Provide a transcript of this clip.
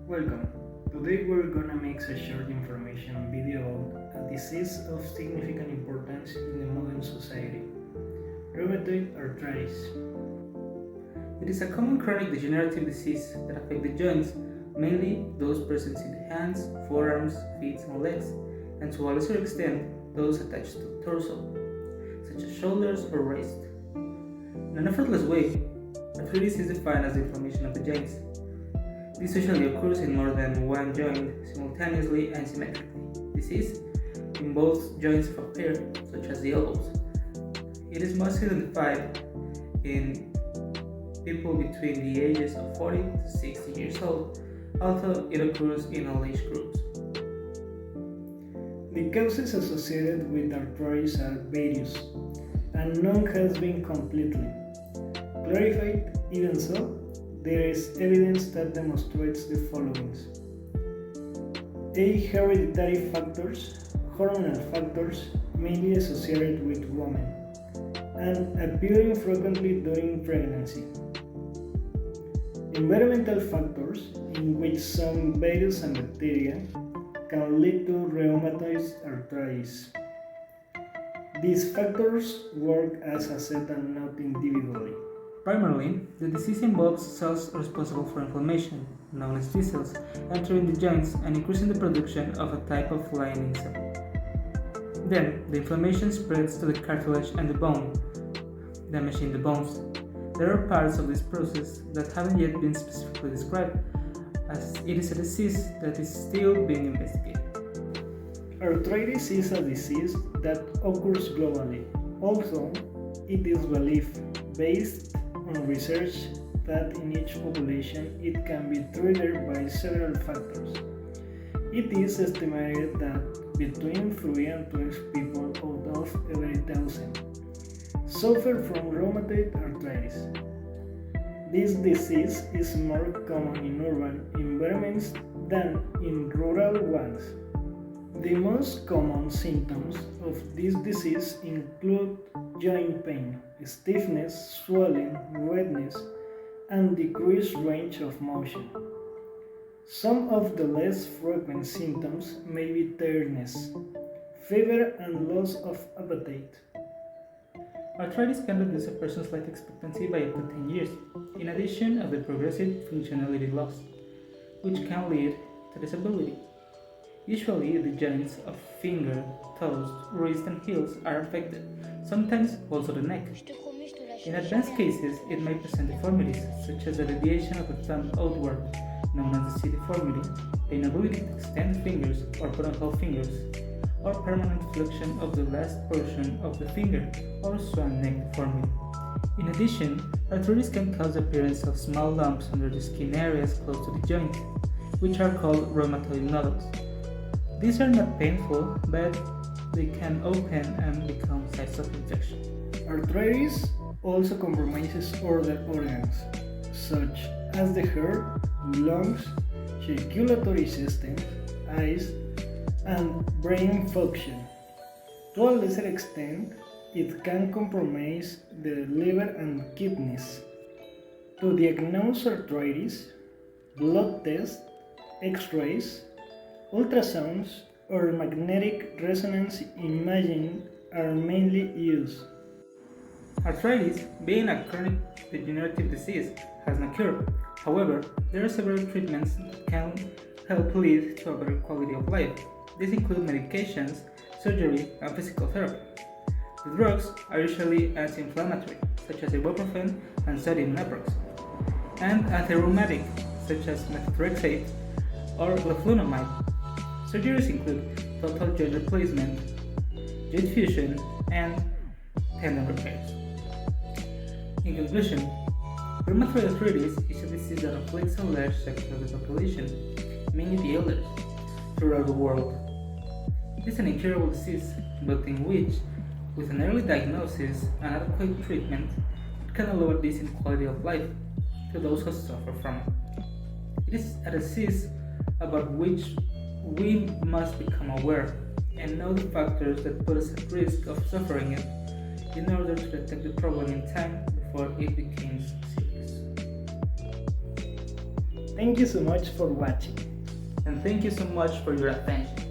Welcome. Today we're gonna make a short information video on a disease of significant importance in the modern society, rheumatoid arthritis. It is a common chronic degenerative disease that affects the joints, mainly those present in the hands, forearms, feet, and legs, and to a lesser extent those attached to the torso, such as shoulders or wrist. In an effortless way, arthritis is defined as the inflammation of the joints. This usually occurs in more than one joint simultaneously and symmetrically. Disease in both joints of a pair, such as the elbows. It is most identified in people between the ages of 40 to 60 years old, although it occurs in all age groups. The causes associated with arthritis are various, and none has been completely clarified. Even so, there is evidence that demonstrates the following: hereditary factors, hormonal factors mainly associated with women, and appearing frequently during pregnancy. Environmental factors, in which some virus and bacteria can lead to rheumatoid arthritis. These factors work as a set and not individually. Primarily, the disease involves cells responsible for inflammation, known as T cells, entering the joints and increasing the production of a type of lining cell. Then, the inflammation spreads to the cartilage and the bone, damaging the bones. There are parts of this process that haven't yet been specifically described, as it is a disease that is still being investigated. Arthritis is a disease that occurs globally, although it is believed, based on research, that in each population it can be triggered by several factors. It is estimated that between 3 and 12 people out of every 1,000 suffer from rheumatoid arthritis. This disease is more common in urban environments than in rural ones. The most common symptoms of this disease include joint pain, stiffness, swelling, redness, and decreased range of motion. Some of the less frequent symptoms may be tiredness, fever, and loss of appetite. Arthritis can reduce a person's life expectancy by up to 10 years, in addition of the progressive functionality loss, which can lead to disability. Usually, the joints of finger, toes, wrist, and heels are affected, sometimes also the neck. In advanced cases, it may present deformities, such as the deviation of the thumb outward, known as the C deformity, the inability to extend fingers or buttonhole fingers, or permanent flexion of the last portion of the finger, or swan neck deformity. In addition, arthritis can cause the appearance of small lumps under the skin areas close to the joint, which are called rheumatoid nodules. These are not painful, but they can open and become sites of infection. Arthritis also compromises other organs, such as the heart, lungs, circulatory system, eyes, and brain function. To a lesser extent, it can compromise the liver and kidneys. To diagnose arthritis, blood tests, X-rays, ultrasounds, or magnetic resonance imaging are mainly used. Arthritis, being a chronic degenerative disease, has no cure. However, there are several treatments that can help lead to a better quality of life. These include medications, surgery, and physical therapy. The drugs are usually anti-inflammatory, such as ibuprofen and sodium naproxen, and anti-rheumatic, such as methotrexate or leflunomide. Surgeries include total joint replacement, joint fusion, and tendon repairs. In conclusion, rheumatoid arthritis is a disease that afflicts a large section of the population, mainly the elders, throughout the world. It is an incurable disease, but in which, with an early diagnosis and adequate treatment, it can allow a decent quality of life to those who suffer from it. It is a disease about which we must become aware and know the factors that put us at risk of suffering it in order to detect the problem in time before it becomes serious. Thank you so much for watching. And thank you so much for your attention.